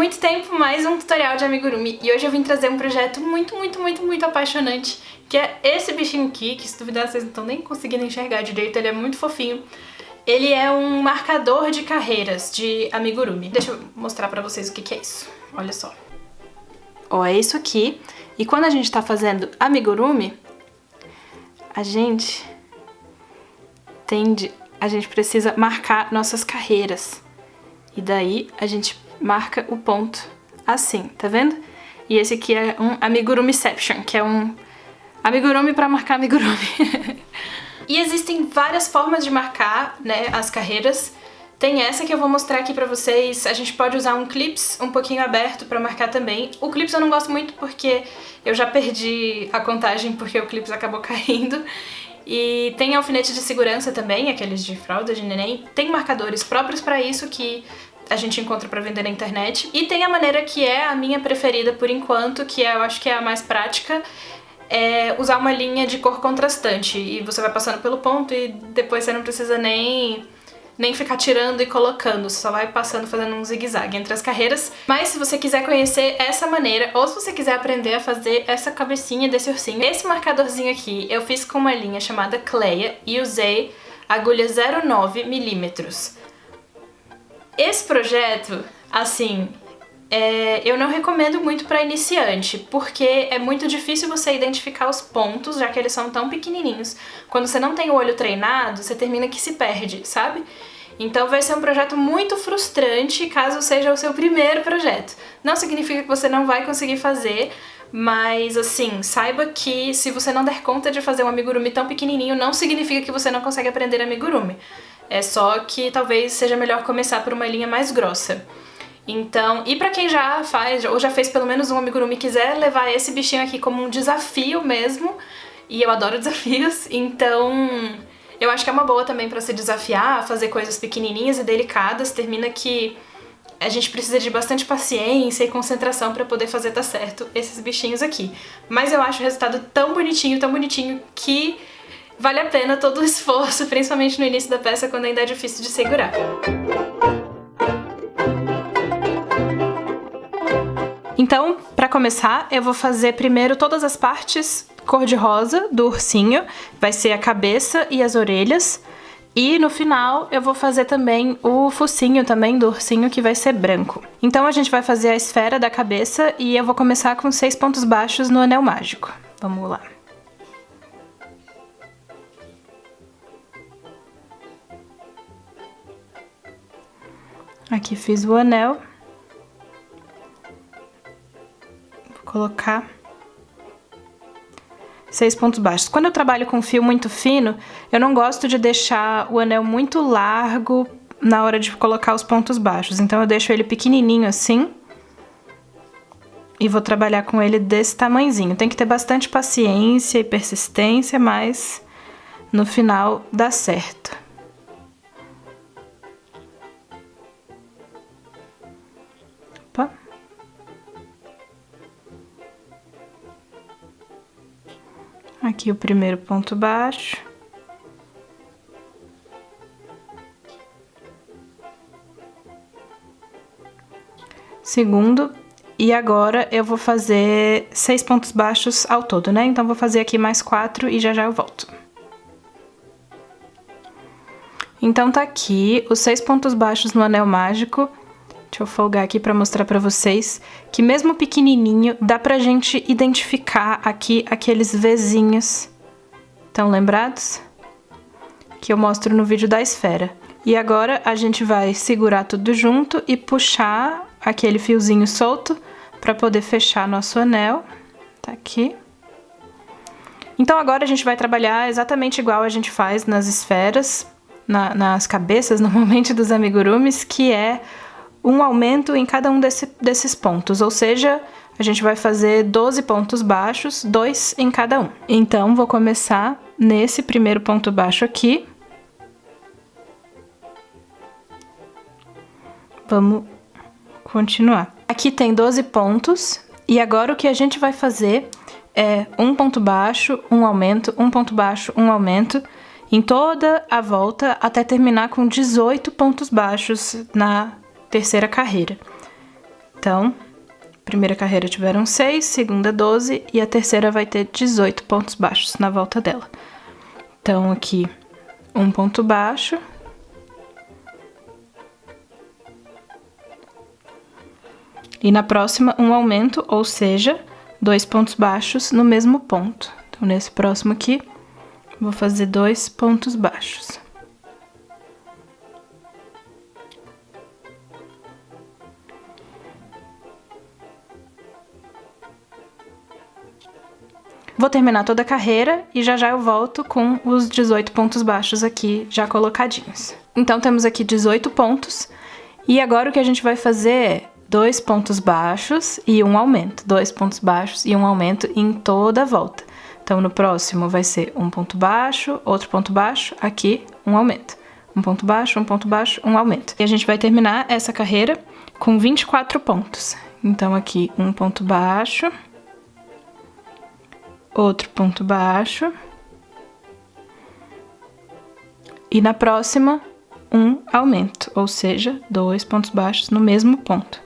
muito tempo, mais um tutorial de amigurumi. E hoje eu vim trazer um projeto muito apaixonante, que é esse bichinho aqui, que se duvidar vocês não estão nem conseguindo enxergar direito, ele é muito fofinho. Ele é um marcador de carreiras de amigurumi. Deixa eu mostrar pra vocês o que é isso. Olha só. Ó, é isso aqui. E quando a gente tá fazendo amigurumi, a gente precisa marcar nossas carreiras. E daí a gente marca o ponto assim, tá vendo? E esse aqui é um amigurumiception, que é um amigurumi pra marcar amigurumi. E existem várias formas de marcar, né, as carreiras. Tem essa que eu vou mostrar aqui pra vocês. A gente pode usar um clips um pouquinho aberto pra marcar também. O clips eu não gosto muito porque eu já perdi a contagem porque o clips acabou caindo. E tem alfinete de segurança também, aqueles de fralda de neném. Tem marcadores próprios pra isso que a gente encontra pra vender na internet. E tem a maneira que é a minha preferida por enquanto, que eu acho que é a mais prática, é usar uma linha de cor contrastante. E você vai passando pelo ponto e depois você não precisa nem ficar tirando e colocando, você só vai passando fazendo um zigue-zague entre as carreiras. Mas se você quiser conhecer essa maneira, ou se você quiser aprender a fazer essa cabecinha desse ursinho, esse marcadorzinho aqui eu fiz com uma linha chamada Cleia e usei agulha 0,9 milímetros. Esse projeto, assim, eu não recomendo muito para iniciante, porque é muito difícil você identificar os pontos, já que eles são tão pequenininhos. Quando você não tem o olho treinado, você termina que se perde, sabe? Então vai ser um projeto muito frustrante caso seja o seu primeiro projeto. Não significa que você não vai conseguir fazer, mas assim, saiba que se você não der conta de fazer um amigurumi tão pequenininho, não significa que você não consegue aprender amigurumi. É só que talvez seja melhor começar por uma linha mais grossa. Então, e pra quem já faz, ou já fez pelo menos um amigurumi e quiser levar esse bichinho aqui como um desafio mesmo, e eu adoro desafios, então eu acho que é uma boa também pra se desafiar, fazer coisas pequenininhas e delicadas. Termina que a gente precisa de bastante paciência e concentração pra poder fazer dar certo esses bichinhos aqui. Mas eu acho o resultado tão bonitinho, que vale a pena todo o esforço, principalmente no início da peça, quando ainda é difícil de segurar. Então, pra começar, eu vou fazer primeiro todas as partes cor-de-rosa do ursinho, vai ser a cabeça e as orelhas, e no final eu vou fazer também o focinho também do ursinho, que vai ser branco. Então a gente vai fazer a esfera da cabeça e eu vou começar com 6 pontos baixos no anel mágico. Vamos lá. Aqui fiz o anel. Colocar 6 pontos baixos. Quando eu trabalho com fio muito fino, eu não gosto de deixar o anel muito largo na hora de colocar os pontos baixos. Então eu deixo ele pequenininho assim e vou trabalhar com ele desse tamanhozinho. Tem que ter bastante paciência e persistência, mas no final dá certo. Opa. Aqui o primeiro ponto baixo. Segundo. E agora eu vou fazer 6 pontos baixos ao todo, né? Então vou fazer aqui mais 4 e já eu volto. Então tá aqui os 6 pontos baixos no anel mágico. Deixa eu folgar aqui pra mostrar pra vocês que mesmo pequenininho dá pra gente identificar aqui aqueles Vzinhos. Estão lembrados? Que eu mostro no vídeo da esfera. E agora a gente vai segurar tudo junto e puxar aquele fiozinho solto pra poder fechar nosso anel. Tá aqui. Então agora a gente vai trabalhar exatamente igual a gente faz nas esferas, nas cabeças normalmente dos amigurumis, que é um aumento em cada um desses pontos, ou seja, a gente vai fazer 12 pontos baixos, 2 em cada um. Então, vou começar nesse primeiro ponto baixo aqui. Vamos continuar. Aqui tem 12 pontos, e agora o que a gente vai fazer é um ponto baixo, um aumento, um ponto baixo, um aumento, em toda a volta até terminar com 18 pontos baixos na terceira carreira. Então, primeira carreira tiveram 6, segunda 12 e a terceira vai ter 18 pontos baixos na volta dela. Então, aqui, um ponto baixo. E na próxima, um aumento, ou seja, 2 pontos baixos no mesmo ponto. Então, nesse próximo aqui, vou fazer 2 pontos baixos. Vou terminar toda a carreira e já eu volto com os 18 pontos baixos aqui já colocadinhos. Então, temos aqui 18 pontos. E agora o que a gente vai fazer é 2 pontos baixos e um aumento. 2 pontos baixos e um aumento em toda a volta. Então, no próximo vai ser um ponto baixo, outro ponto baixo, aqui um aumento. Um ponto baixo, um aumento. E a gente vai terminar essa carreira com 24 pontos. Então, aqui um ponto baixo, outro ponto baixo. E na próxima, um aumento, ou seja, 2 pontos baixos no mesmo ponto.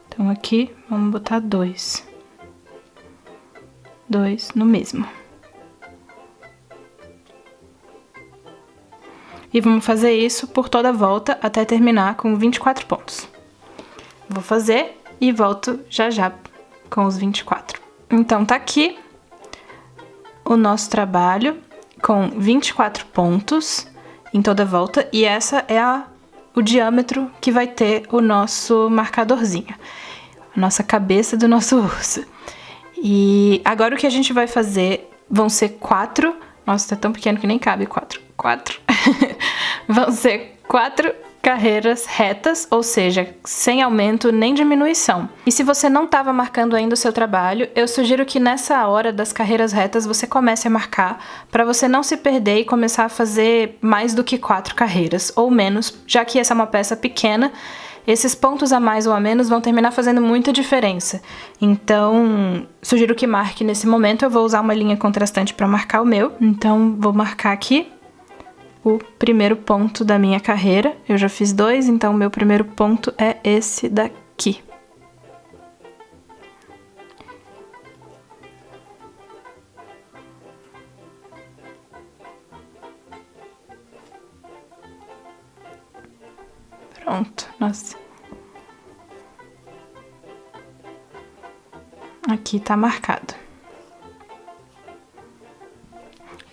Então, aqui, vamos botar 2. 2 no mesmo. E vamos fazer isso por toda a volta até terminar com 24 pontos. Vou fazer e volto já com os 24. Então, tá aqui o nosso trabalho com 24 pontos em toda a volta. E essa é o diâmetro que vai ter o nosso marcadorzinho. A nossa cabeça do nosso urso. E agora o que a gente vai fazer vão ser 4. Nossa, tá tão pequeno que nem cabe 4. Vão ser 4 carreiras retas, ou seja, sem aumento nem diminuição. E se você não estava marcando ainda o seu trabalho, eu sugiro que nessa hora das carreiras retas você comece a marcar para você não se perder e começar a fazer mais do que 4 carreiras, ou menos, já que essa é uma peça pequena. Esses pontos a mais ou a menos vão terminar fazendo muita diferença. Então, sugiro que marque nesse momento. Eu vou usar uma linha contrastante para marcar o meu. Então, vou marcar aqui o primeiro ponto da minha carreira. Eu já fiz 2, então o meu primeiro ponto é esse daqui. Pronto, nossa. Aqui tá marcado.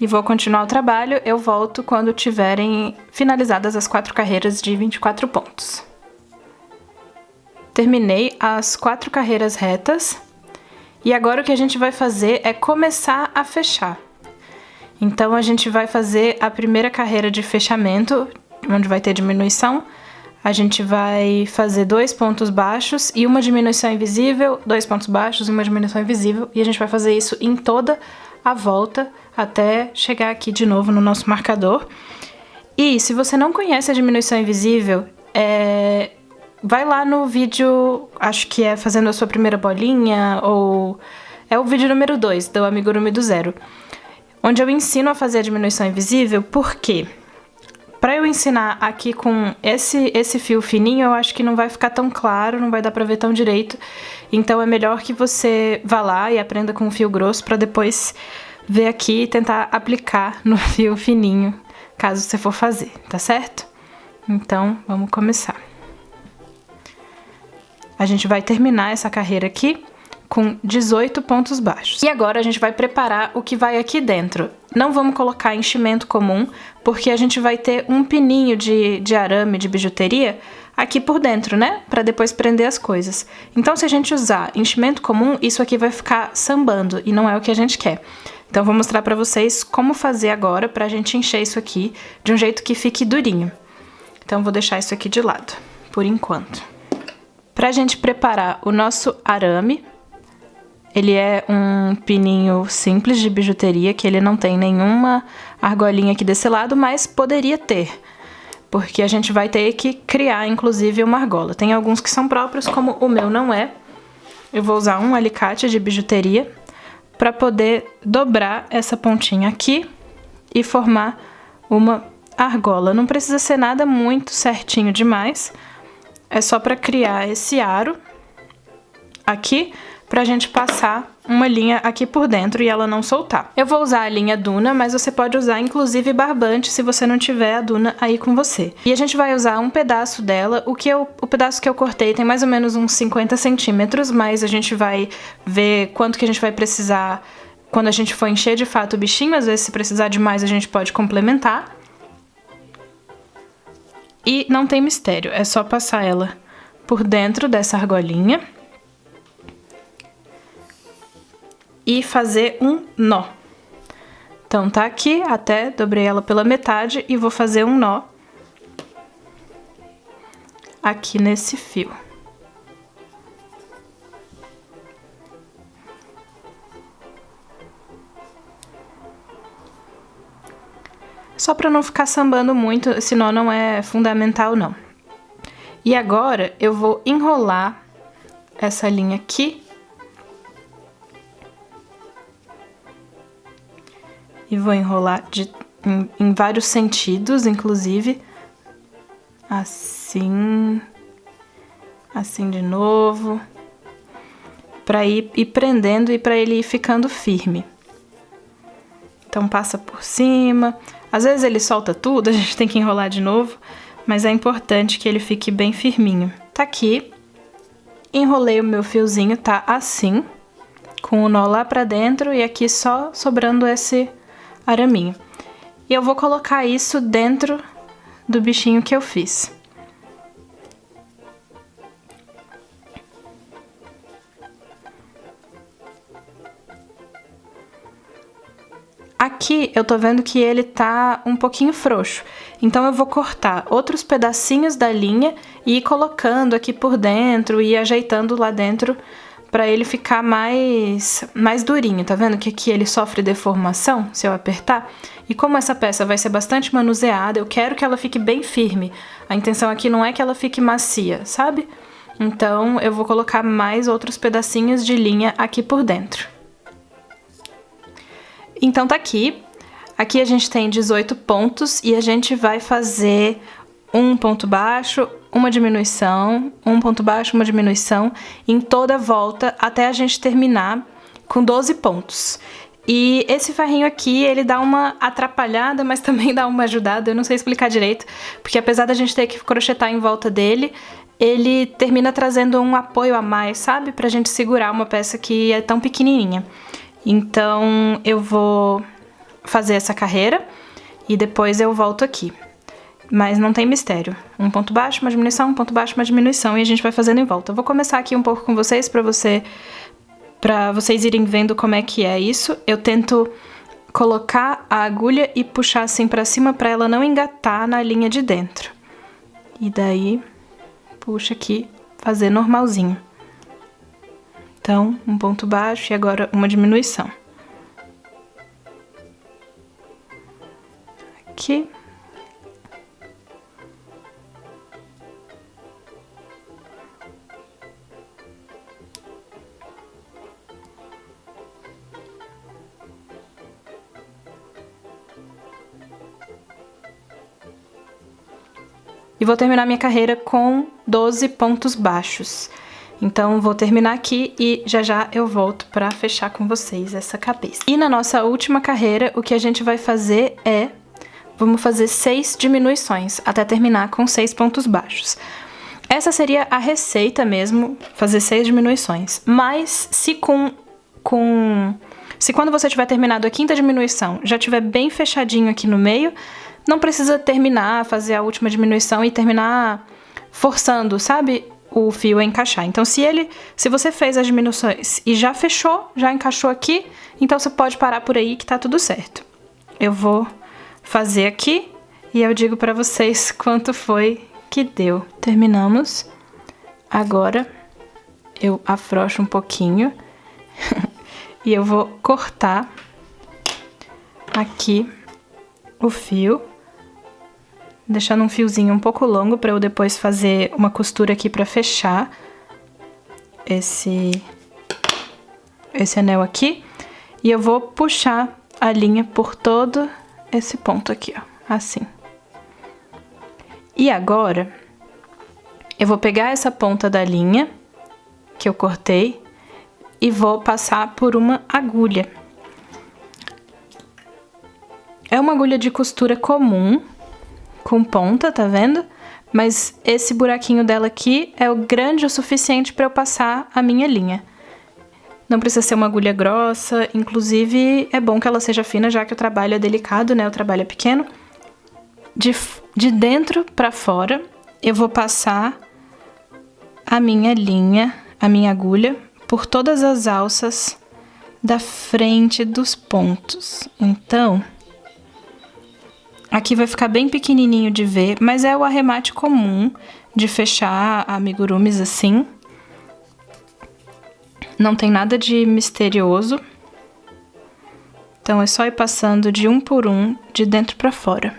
E vou continuar o trabalho, eu volto quando tiverem finalizadas as 4 carreiras de 24 pontos. Terminei as 4 carreiras retas. E agora o que a gente vai fazer é começar a fechar. Então, a gente vai fazer a primeira carreira de fechamento, onde vai ter diminuição. A gente vai fazer 2 pontos baixos e uma diminuição invisível, 2 pontos baixos e uma diminuição invisível. E a gente vai fazer isso em toda a volta até chegar aqui de novo no nosso marcador. E se você não conhece a diminuição invisível, vai lá no vídeo, acho que é fazendo a sua primeira bolinha, ou é o vídeo número 2 do Amigurumi do Zero, onde eu ensino a fazer a diminuição invisível. Por quê? Para eu ensinar aqui com esse fio fininho, eu acho que não vai ficar tão claro, não vai dar pra ver tão direito. Então é melhor que você vá lá e aprenda com o fio grosso para depois ver aqui e tentar aplicar no fio fininho, caso você for fazer, tá certo? Então, vamos começar. A gente vai terminar essa carreira aqui com 18 pontos baixos. E agora a gente vai preparar o que vai aqui dentro. Não vamos colocar enchimento comum, porque a gente vai ter um pininho de arame, de bijuteria, aqui por dentro, né? Pra depois prender as coisas. Então, se a gente usar enchimento comum, isso aqui vai ficar sambando, e não é o que a gente quer. Então, vou mostrar pra vocês como fazer agora pra gente encher isso aqui de um jeito que fique durinho. Então, vou deixar isso aqui de lado, por enquanto. Pra gente preparar o nosso arame, ele é um pininho simples de bijuteria, que ele não tem nenhuma argolinha aqui desse lado, mas poderia ter, porque a gente vai ter que criar, inclusive, uma argola. Tem alguns que são próprios, como o meu não é. Eu vou usar um alicate de bijuteria para poder dobrar essa pontinha aqui e formar uma argola. Não precisa ser nada muito certinho demais, é só para criar esse aro. aqui pra gente passar uma linha aqui por dentro e ela não soltar. Eu vou usar a linha Duna, mas você pode usar inclusive barbante se você não tiver a Duna aí com você. E a gente vai usar um pedaço dela, o pedaço que eu cortei tem mais ou menos uns 50 centímetros, mas a gente vai ver quanto que a gente vai precisar quando a gente for encher de fato o bichinho. Às vezes, se precisar de mais, a gente pode complementar. E não tem mistério, é só passar ela por dentro dessa argolinha e fazer um nó. Então tá aqui, até dobrei ela pela metade e vou fazer um nó aqui nesse fio. Só para não ficar sambando muito, esse nó não é fundamental não. E agora eu vou enrolar essa linha aqui. E vou enrolar em vários sentidos, inclusive. Assim. Assim de novo. Pra ir prendendo e pra ele ir ficando firme. Então passa por cima. Às vezes ele solta tudo, a gente tem que enrolar de novo. Mas é importante que ele fique bem firminho. Tá aqui. Enrolei o meu fiozinho, tá assim. Com o nó lá pra dentro e aqui só sobrando esse araminho. E eu vou colocar isso dentro do bichinho que eu fiz. Aqui eu tô vendo que ele tá um pouquinho frouxo, então eu vou cortar outros pedacinhos da linha e ir colocando aqui por dentro e ajeitando lá dentro pra ele ficar mais durinho, tá vendo que aqui ele sofre deformação se eu apertar? E como essa peça vai ser bastante manuseada, eu quero que ela fique bem firme. A intenção aqui não é que ela fique macia, sabe? Então eu vou colocar mais outros pedacinhos de linha aqui por dentro. Então tá aqui. Aqui a gente tem 18 pontos e a gente vai fazer um ponto baixo, uma diminuição, um ponto baixo, uma diminuição em toda a volta até a gente terminar com 12 pontos. E esse ferrinho aqui, ele dá uma atrapalhada, mas também dá uma ajudada, eu não sei explicar direito, porque apesar da gente ter que crochetar em volta dele, ele termina trazendo um apoio a mais, sabe? Pra gente segurar uma peça que é tão pequenininha. Então eu vou fazer essa carreira e depois eu volto aqui. Mas não tem mistério. Um ponto baixo, uma diminuição, um ponto baixo, uma diminuição e a gente vai fazendo em volta. Eu vou começar aqui um pouco com vocês pra vocês irem vendo como é que é isso. Eu tento colocar a agulha e puxar assim pra cima pra ela não engatar na linha de dentro. E daí, puxa aqui, fazer normalzinho. Então, um ponto baixo e agora uma diminuição. Aqui. E vou terminar minha carreira com 12 pontos baixos. Então, vou terminar aqui e já eu volto pra fechar com vocês essa cabeça. E na nossa última carreira, o que a gente vai fazer é... Vamos fazer 6 diminuições, até terminar com 6 pontos baixos. Essa seria a receita mesmo, fazer 6 diminuições. Mas, se quando você tiver terminado a quinta diminuição, já tiver bem fechadinho aqui no meio, não precisa terminar, fazer a última diminuição e terminar forçando, sabe? O fio a encaixar. Então, se você fez as diminuições e já fechou, já encaixou aqui, então você pode parar por aí que tá tudo certo. Eu vou fazer aqui e eu digo pra vocês quanto foi que deu. Terminamos. Agora, eu afrouxo um pouquinho e eu vou cortar aqui o fio, deixando um fiozinho um pouco longo para eu depois fazer uma costura aqui para fechar esse anel aqui. E eu vou puxar a linha por todo esse ponto aqui, ó, assim. E agora, eu vou pegar essa ponta da linha, que eu cortei e vou passar por uma agulha. É uma agulha de costura comum, com ponta, tá vendo? Mas esse buraquinho dela aqui é o grande o suficiente para eu passar a minha linha. Não precisa ser uma agulha grossa, inclusive é bom que ela seja fina, já que o trabalho é delicado, né? O trabalho é pequeno. De dentro para fora, eu vou passar a minha linha, a minha agulha, por todas as alças da frente dos pontos. Então, aqui vai ficar bem pequenininho de ver, mas é o arremate comum de fechar amigurumis assim. Não tem nada de misterioso. Então é só ir passando de um por um, de dentro para fora.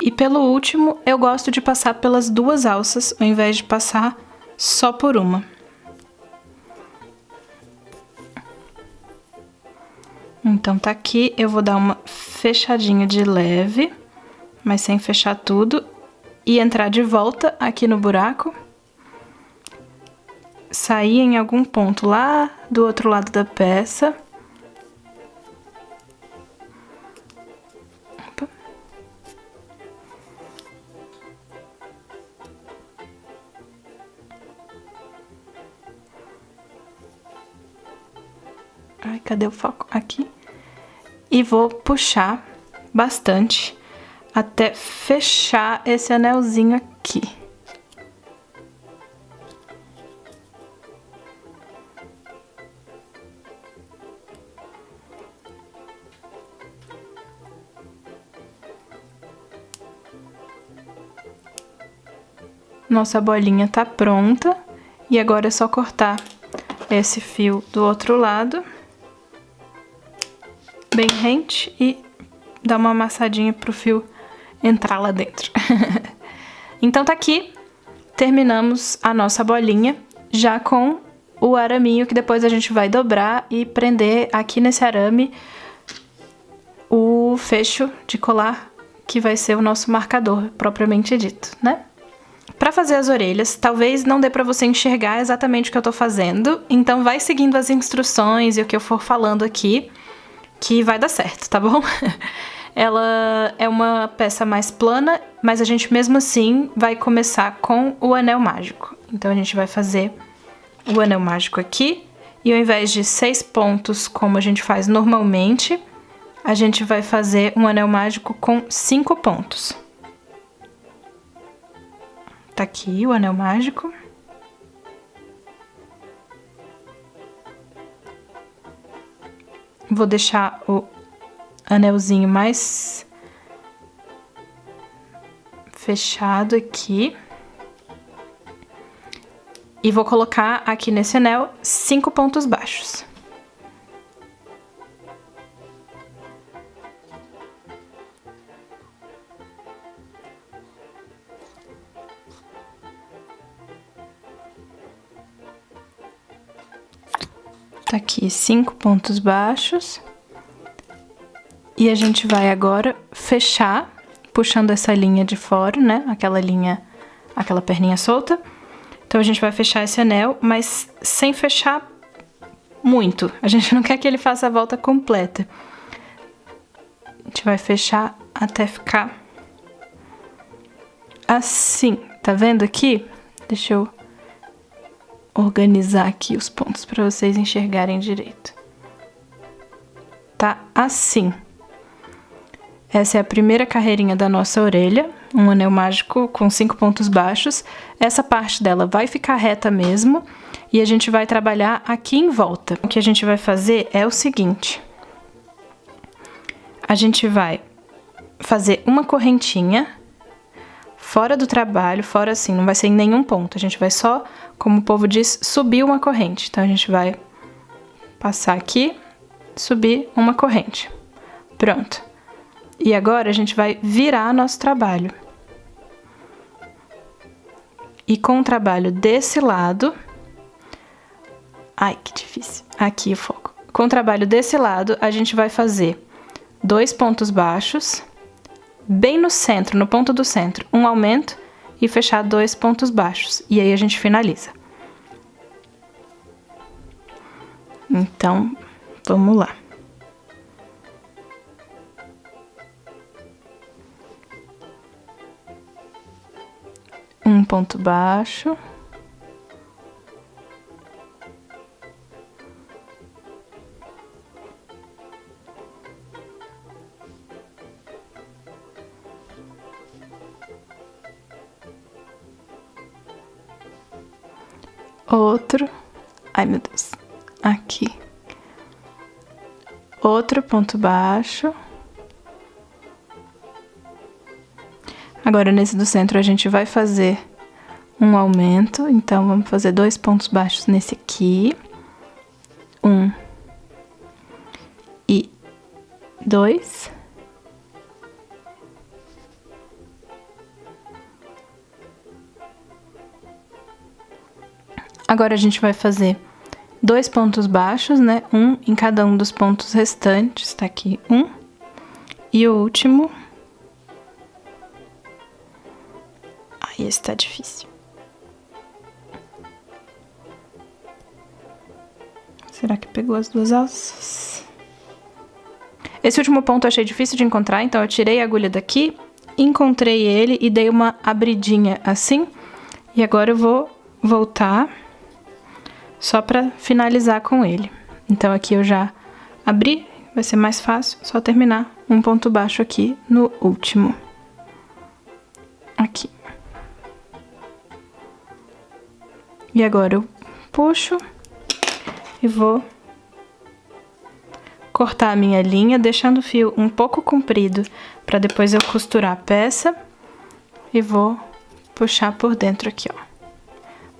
E pelo último, eu gosto de passar pelas duas alças, ao invés de passar só por uma. Então tá aqui, eu vou dar uma fechadinha de leve, mas sem fechar tudo, e entrar de volta aqui no buraco. Sair em algum ponto lá do outro lado da peça. Opa. Ai, cadê o foco? Aqui. E vou puxar bastante até fechar esse anelzinho aqui. Nossa bolinha tá pronta e agora é só cortar esse fio do outro lado, bem rente, e dar uma amassadinha pro fio entrar lá dentro. Então tá aqui, terminamos a nossa bolinha já com o araminho, que depois a gente vai dobrar e prender aqui nesse arame o fecho de colar, que vai ser o nosso marcador propriamente dito, né? Para fazer as orelhas, talvez não dê para você enxergar exatamente o que eu tô fazendo, então vai seguindo as instruções e o que eu for falando aqui, que vai dar certo, tá bom? Ela é uma peça mais plana, mas a gente mesmo assim vai começar com o anel mágico. Então a gente vai fazer o anel mágico aqui, e ao invés de 6 pontos como a gente faz normalmente, a gente vai fazer um anel mágico com 5 pontos. Tá aqui o anel mágico. Vou deixar o anelzinho mais fechado aqui. E vou colocar aqui nesse anel 5 pontos baixos. Tá aqui 5 pontos baixos. E a gente vai agora fechar, puxando essa linha de fora, né? Aquela perninha solta. Então a gente vai fechar esse anel, mas sem fechar muito. A gente não quer que ele faça a volta completa. A gente vai fechar até ficar assim. Tá vendo aqui? Deixa eu organizar aqui os pontos para vocês enxergarem direito. Tá assim. Essa é a primeira carreirinha da nossa orelha, um anel mágico com 5 pontos baixos. Essa parte dela vai ficar reta mesmo, e a gente vai trabalhar aqui em volta. O que a gente vai fazer é o seguinte: a gente vai fazer uma correntinha fora do trabalho, fora assim, não vai ser em nenhum ponto. A gente vai só, como o povo diz, subir uma corrente. Então a gente vai passar aqui, subir uma corrente. Pronto. E agora a gente vai virar nosso trabalho. E com o trabalho desse lado... Ai, que difícil. Aqui o foco. com o trabalho desse lado, a gente vai fazer 2 pontos baixos, bem no centro, no ponto do centro, um aumento e fechar 2 pontos baixos. E aí a gente finaliza. Então, vamos lá. Um ponto baixo. Outro. Ai, meu Deus. Aqui. Outro ponto baixo. Agora, nesse do centro, a gente vai fazer um aumento. Então, vamos fazer 2 pontos baixos nesse aqui. 1 e 2. Agora, a gente vai fazer 2 pontos baixos, né? Um em cada um dos pontos restantes. Tá aqui, 1. E o último... Ai, esse tá difícil. Será que pegou as 2 alças? Esse último ponto eu achei difícil de encontrar, então eu tirei a agulha daqui, encontrei ele e dei uma abridinha assim. E agora eu vou voltar só pra finalizar com ele. Então aqui eu já abri, vai ser mais fácil, só terminar um ponto baixo aqui no último. Aqui. E agora eu puxo e vou cortar a minha linha, deixando o fio um pouco comprido, para depois eu costurar a peça. E vou puxar por dentro aqui, ó.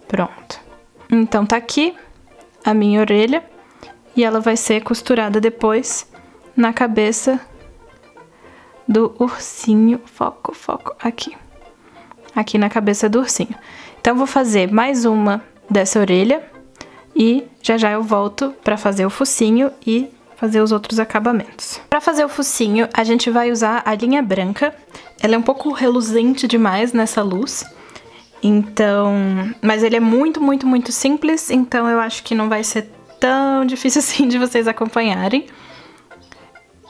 Pronto. Então, tá aqui a minha orelha e ela vai ser costurada depois na cabeça do ursinho. Foco, foco, aqui. Aqui na cabeça do ursinho. Então, vou fazer mais uma dessa orelha e já já eu volto pra fazer o focinho e fazer os outros acabamentos. Pra fazer o focinho, a gente vai usar a linha branca. Ela é um pouco reluzente demais nessa luz. Então, mas ele é muito, muito, muito simples, então eu acho que não vai ser tão difícil assim de vocês acompanharem.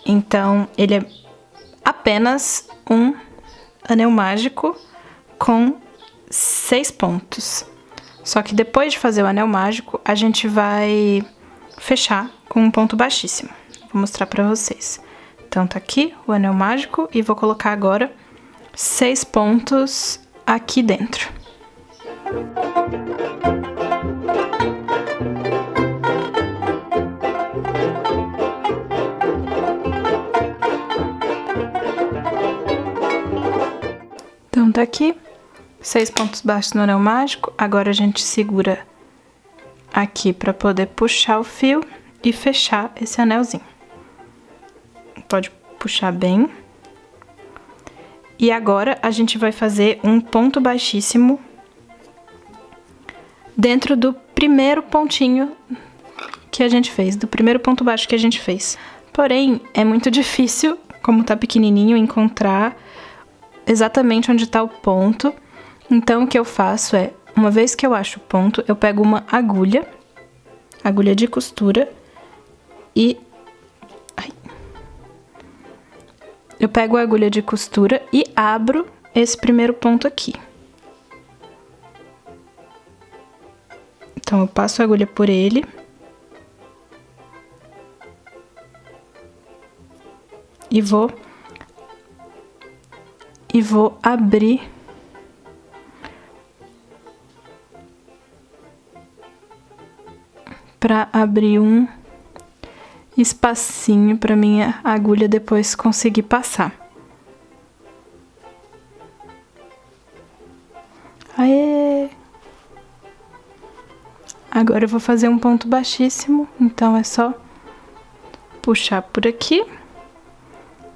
Então, ele é apenas um anel mágico com 6 pontos. Só que depois de fazer o anel mágico, a gente vai fechar com um ponto baixíssimo. Vou mostrar pra vocês. Então, tá aqui o anel mágico e vou colocar agora 6 pontos aqui dentro. Então tá aqui, 6 pontos baixos no anel mágico. Agora a gente segura aqui pra poder puxar o fio e fechar esse anelzinho. Pode puxar bem. E agora a gente vai fazer um ponto baixíssimo dentro do primeiro pontinho que a gente fez, do primeiro ponto baixo que a gente fez. Porém, é muito difícil, como tá pequenininho, encontrar exatamente onde tá o ponto. Então, o que eu faço é, uma vez que eu acho o ponto, eu pego uma agulha de costura e... Eu pego a agulha de costura e abro esse primeiro ponto aqui. Então, eu passo a agulha por ele. E vou abrir para abrir um espacinho para minha agulha depois conseguir passar. Aê! Agora eu vou fazer um ponto baixíssimo, então é só puxar por aqui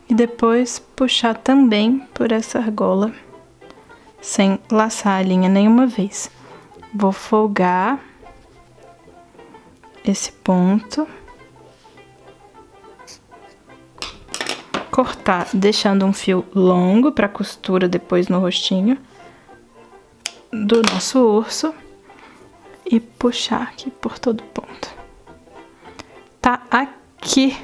e depois puxar também por essa argola, sem laçar a linha nenhuma vez. Vou folgar esse ponto cortar deixando um fio longo pra costura depois no rostinho do nosso urso e puxar aqui por todo ponto. Tá aqui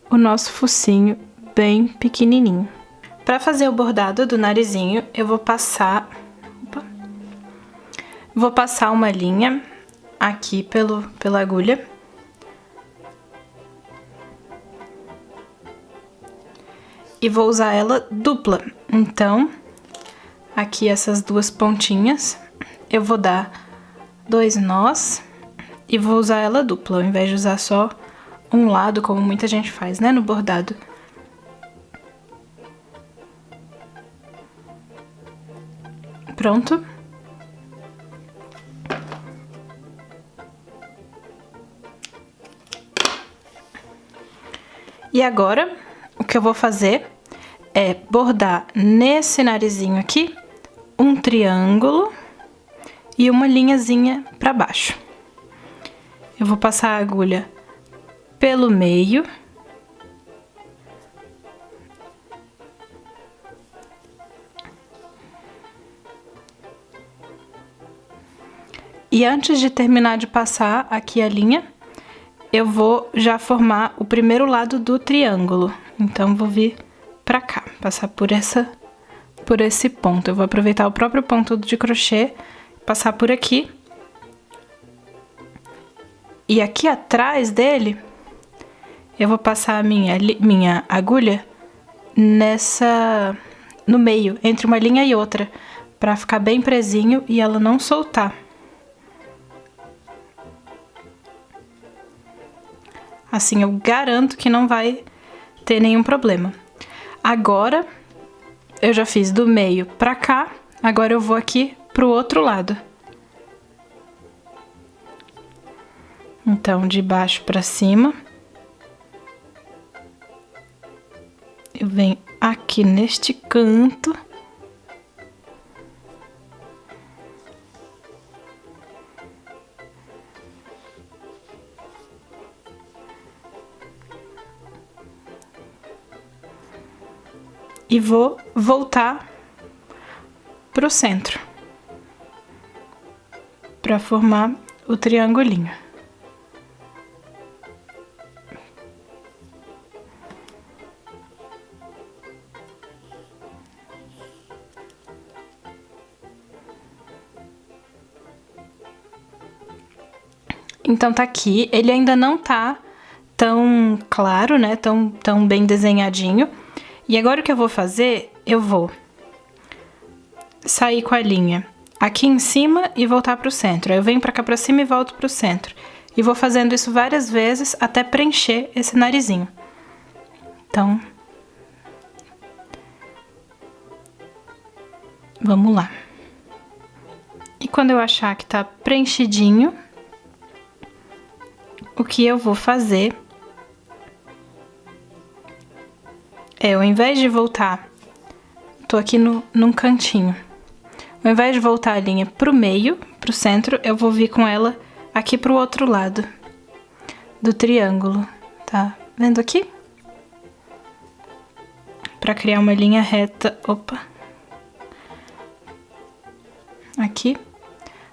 o nosso focinho bem pequenininho. Pra fazer o bordado do narizinho, eu vou passar... Vou passar uma linha aqui pela agulha. E vou usar ela dupla. Então, aqui essas duas pontinhas, eu vou dar 2 nós e vou usar ela dupla, ao invés de usar só um lado, como muita gente faz, né, no bordado. Pronto. E agora, o que eu vou fazer é bordar nesse narizinho aqui um triângulo e uma linhazinha pra baixo. Eu vou passar a agulha pelo meio. E antes de terminar de passar aqui a linha, eu vou já formar o primeiro lado do triângulo. Então, vou vir pra cá, passar por esse ponto. Eu vou aproveitar o próprio ponto de crochê, passar por aqui. E aqui atrás dele, eu vou passar a minha agulha no meio, entre uma linha e outra, pra ficar bem presinho e ela não soltar. Assim, eu garanto que não vai ter nenhum problema. Agora, eu já fiz do meio pra cá, agora eu vou aqui pro outro lado. Então, de baixo pra cima. Eu venho aqui neste canto. E vou voltar pro centro, para formar o triangulinho. Então tá aqui, ele ainda não tá tão claro, né, tão bem desenhadinho. E agora o que eu vou fazer, eu vou sair com a linha aqui em cima e voltar pro centro. Aí eu venho pra cá pra cima e volto pro centro. E vou fazendo isso várias vezes até preencher esse narizinho. Então, vamos lá. E quando eu achar que tá preenchidinho, o que eu vou fazer é, ao invés de voltar, tô aqui num cantinho. Ao invés de voltar a linha pro meio, pro centro, eu vou vir com ela aqui pro outro lado do triângulo, tá vendo aqui? Pra criar uma linha reta, aqui,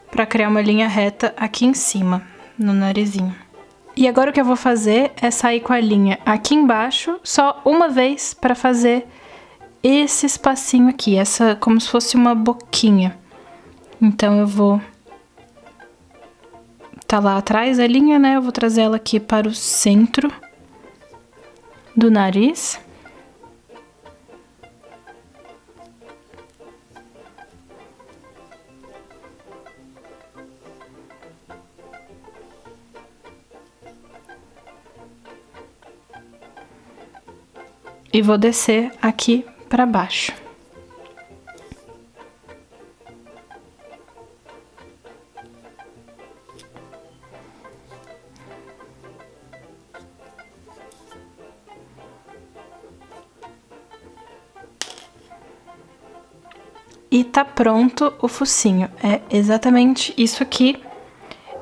pra criar uma linha reta aqui em cima, no narizinho. E agora o que eu vou fazer é sair com a linha aqui embaixo, só uma vez para fazer esse espacinho aqui, como se fosse uma boquinha. Então eu vou... Tá lá atrás a linha, né? Eu vou trazer ela aqui para o centro do nariz. E vou descer aqui para baixo. E tá pronto o focinho. É exatamente isso aqui.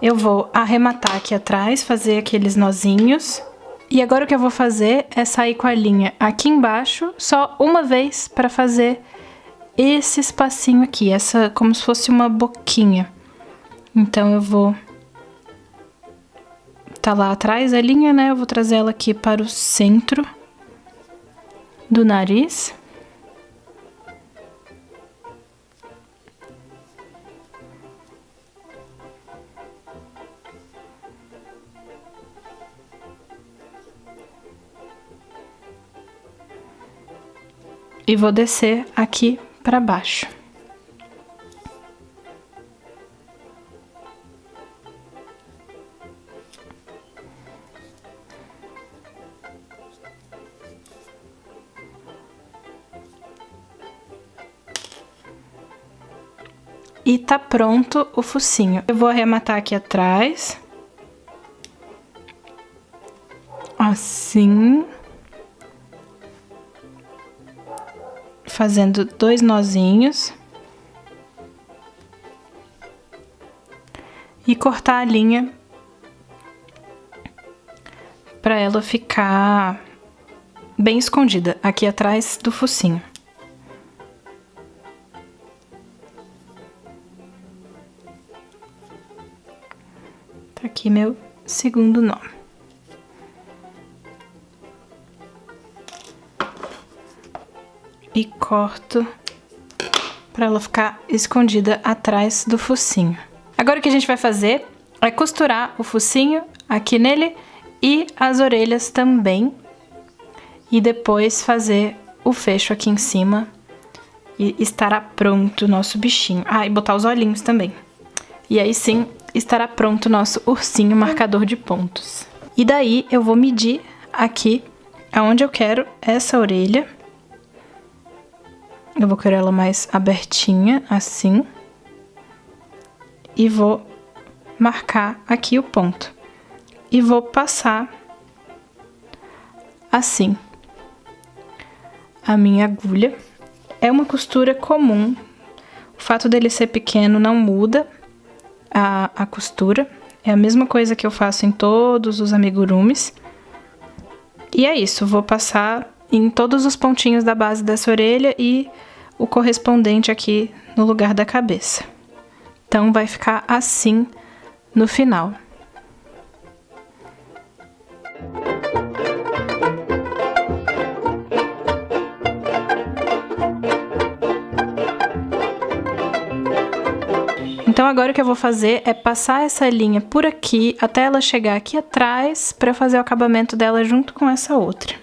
Eu vou arrematar aqui atrás, fazer aqueles nozinhos E agora o que eu vou fazer é sair com a linha aqui embaixo, só uma vez para fazer esse espacinho aqui, essa como se fosse uma boquinha. Então eu vou tá lá atrás a linha, né? Eu vou trazer ela aqui para o centro do nariz. E vou descer aqui para baixo. E tá pronto o focinho. Eu vou arrematar aqui atrás. Assim. Fazendo 2 nozinhos. E cortar a linha para ela ficar bem escondida aqui atrás do focinho. Tá aqui meu segundo nó. E corto para ela ficar escondida atrás do focinho. Agora o que a gente vai fazer é costurar o focinho aqui nele e as orelhas também. E depois fazer o fecho aqui em cima e estará pronto o nosso bichinho. Ah, e botar os olhinhos também. E aí sim, estará pronto o nosso ursinho marcador de pontos. E daí eu vou medir aqui aonde eu quero essa orelha. Eu vou querer ela mais abertinha, assim. E vou marcar aqui o ponto. E vou passar assim a minha agulha. É uma costura comum. O fato dele ser pequeno não muda a costura. É a mesma coisa que eu faço em todos os amigurumis. E é isso, vou passar em todos os pontinhos da base dessa orelha e o correspondente aqui no lugar da cabeça. Então vai ficar assim no final. Então agora o que eu vou fazer é passar essa linha por aqui até ela chegar aqui atrás para fazer o acabamento dela junto com essa outra.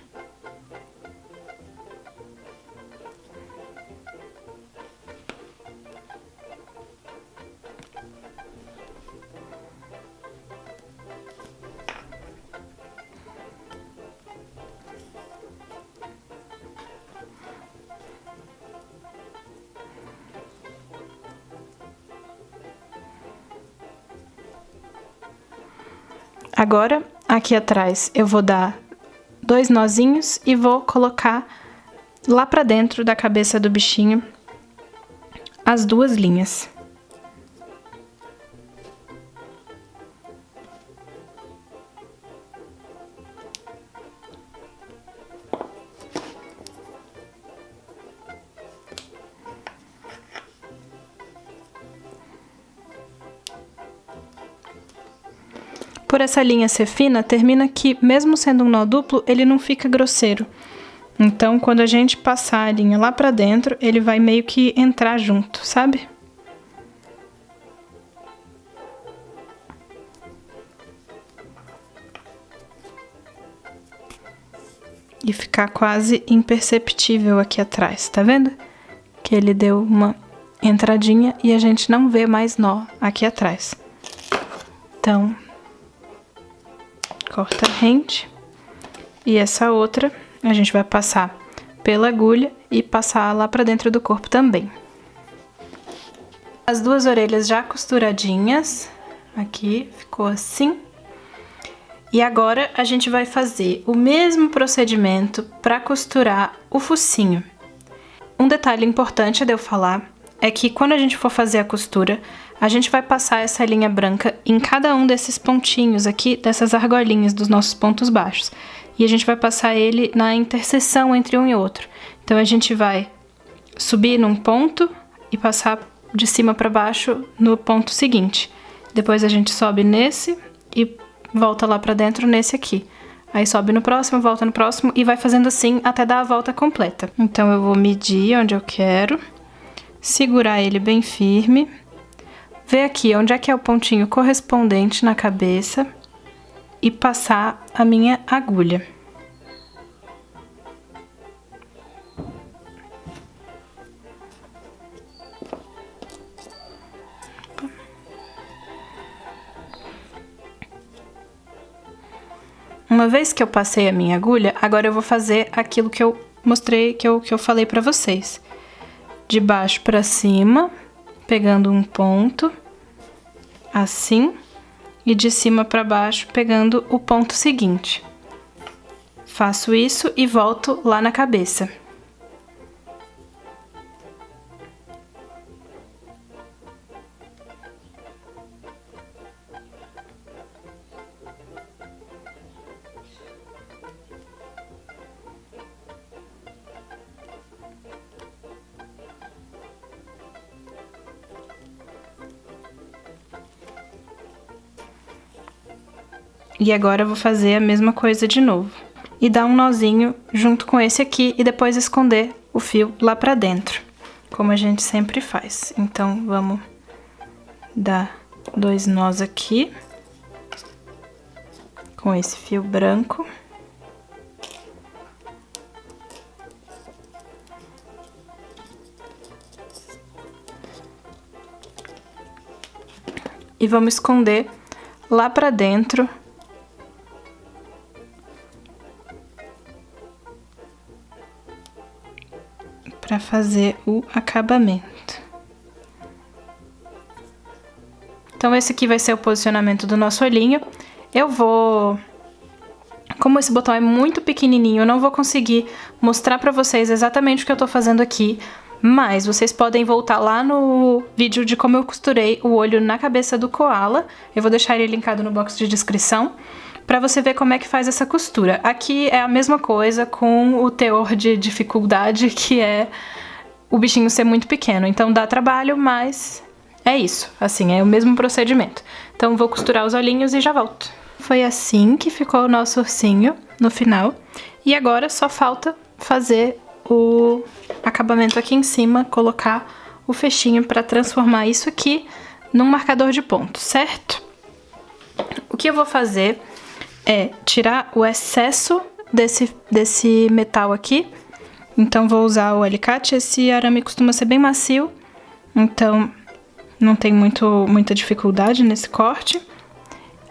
Agora, aqui atrás, eu vou dar 2 nozinhos e vou colocar lá pra dentro da cabeça do bichinho as 2 linhas. Por essa linha ser fina, termina que, mesmo sendo um nó duplo, ele não fica grosseiro. Então, quando a gente passar a linha lá pra dentro, ele vai meio que entrar junto, sabe? E ficar quase imperceptível aqui atrás, tá vendo? Que ele deu uma entradinha e a gente não vê mais nó aqui atrás. Então, corta a rente. E essa outra a gente vai passar pela agulha e passar lá pra dentro do corpo também. As 2 orelhas já costuradinhas. Aqui ficou assim. E agora a gente vai fazer o mesmo procedimento para costurar o focinho. Um detalhe importante de eu falar é que quando a gente for fazer a costura, a gente vai passar essa linha branca em cada um desses pontinhos aqui, dessas argolinhas dos nossos pontos baixos. E a gente vai passar ele na interseção entre um e outro. Então a gente vai subir num ponto e passar de cima para baixo no ponto seguinte. Depois a gente sobe nesse e volta lá para dentro nesse aqui. Aí sobe no próximo, volta no próximo e vai fazendo assim até dar a volta completa. Então eu vou medir onde eu quero, segurar ele bem firme, ver aqui onde é que é o pontinho correspondente na cabeça e passar a minha agulha. Uma vez que eu passei a minha agulha, agora eu vou fazer aquilo que eu mostrei, que eu falei pra vocês. De baixo pra cima, pegando um ponto, assim, e de cima pra baixo, pegando o ponto seguinte. Faço isso e volto lá na cabeça. E agora eu vou fazer a mesma coisa de novo. E dar um nozinho junto com esse aqui e depois esconder o fio lá pra dentro, como a gente sempre faz. Então, vamos dar 2 nós aqui, com esse fio branco. E vamos esconder lá pra dentro para fazer o acabamento. Então esse aqui vai ser o posicionamento do nosso olhinho. Eu vou... Como esse botão é muito pequenininho, eu não vou conseguir mostrar pra vocês exatamente o que eu tô fazendo aqui, mas vocês podem voltar lá no vídeo de como eu costurei o olho na cabeça do koala. Eu vou deixar ele linkado no box de descrição, pra você ver como é que faz essa costura. Aqui é a mesma coisa com o teor de dificuldade, que é o bichinho ser muito pequeno. Então dá trabalho, mas é isso, assim, é o mesmo procedimento. Então vou costurar os olhinhos e já volto. Foi assim que ficou o nosso ursinho no final. E agora só falta fazer o acabamento aqui em cima, colocar o fechinho pra transformar isso aqui num marcador de ponto, certo? O que eu vou fazer é tirar o excesso desse metal aqui. Então vou usar o alicate. Esse arame costuma ser bem macio, então não tem muita dificuldade nesse corte.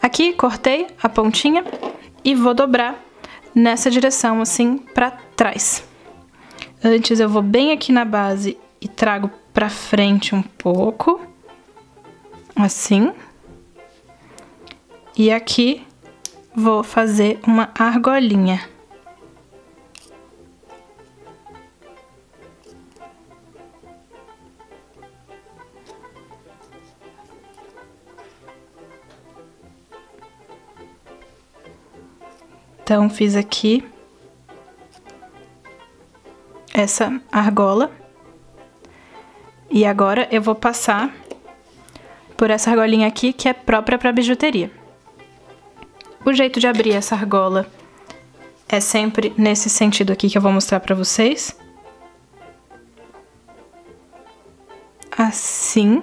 Aqui cortei a pontinha e vou dobrar nessa direção, assim, pra trás. Antes eu vou bem aqui na base e trago pra frente um pouco, assim. E aqui vou fazer uma argolinha. Então, fiz aqui essa argola. E agora eu vou passar por essa argolinha aqui, que é própria para bijuteria. O jeito de abrir essa argola é sempre nesse sentido aqui que eu vou mostrar pra vocês. Assim.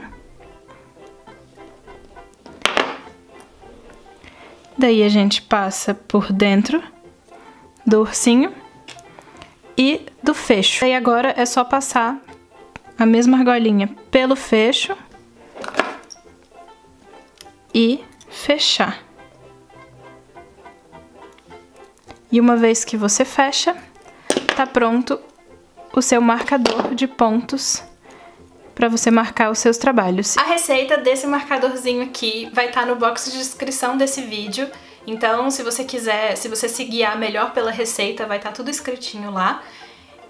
Daí a gente passa por dentro do ursinho e do fecho. Daí agora é só passar a mesma argolinha pelo fecho e fechar. E uma vez que você fecha, tá pronto o seu marcador de pontos para você marcar os seus trabalhos. A receita desse marcadorzinho aqui vai estar no box de descrição desse vídeo. Então, se você quiser, se você se guiar melhor pela receita, vai estar tudo escritinho lá.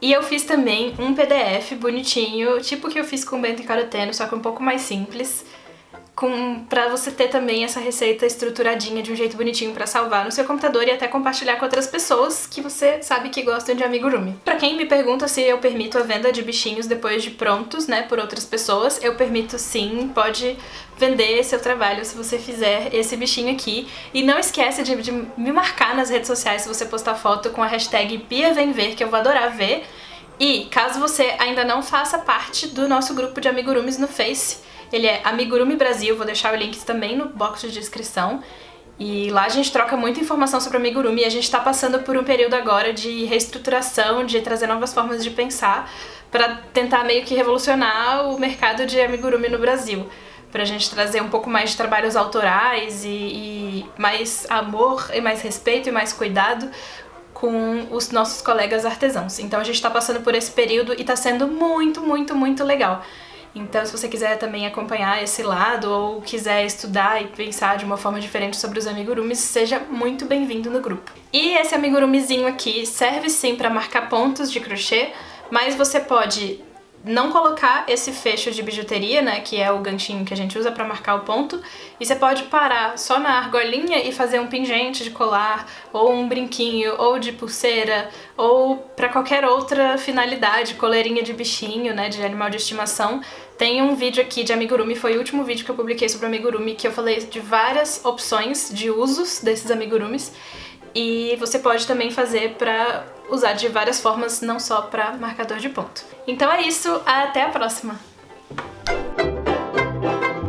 E eu fiz também um PDF bonitinho, tipo o que eu fiz com o Bento e Caroteno, só que um pouco mais simples, pra você ter também essa receita estruturadinha de um jeito bonitinho pra salvar no seu computador e até compartilhar com outras pessoas que você sabe que gostam de amigurumi. Pra quem me pergunta se eu permito a venda de bichinhos depois de prontos, né, por outras pessoas, eu permito sim, pode vender seu trabalho se você fizer esse bichinho aqui. E não esquece de me marcar nas redes sociais se você postar foto com a hashtag BiaVemVer, que eu vou adorar ver. E caso você ainda não faça parte do nosso grupo de amigurumis no Face, ele é Amigurumi Brasil, vou deixar o link também no box de descrição. E lá a gente troca muita informação sobre amigurumi e a gente tá passando por um período agora de reestruturação, de trazer novas formas de pensar pra tentar meio que revolucionar o mercado de amigurumi no Brasil. Pra gente trazer um pouco mais de trabalhos autorais e mais amor e mais respeito e mais cuidado com os nossos colegas artesãos. Então a gente tá passando por esse período e tá sendo muito, muito, muito legal. Então se você quiser também acompanhar esse lado ou quiser estudar e pensar de uma forma diferente sobre os amigurumis, seja muito bem-vindo no grupo. E esse amigurumizinho aqui serve sim para marcar pontos de crochê, mas você pode não colocar esse fecho de bijuteria, né, que é o ganchinho que a gente usa pra marcar o ponto, e você pode parar só na argolinha e fazer um pingente de colar, ou um brinquinho, ou de pulseira, ou pra qualquer outra finalidade, coleirinha de bichinho, né, de animal de estimação. Tem um vídeo aqui de amigurumi, foi o último vídeo que eu publiquei sobre amigurumi, que eu falei de várias opções de usos desses amigurumis, e você pode também fazer pra usar de várias formas, não só pra marcador de ponto. Então é isso, até a próxima!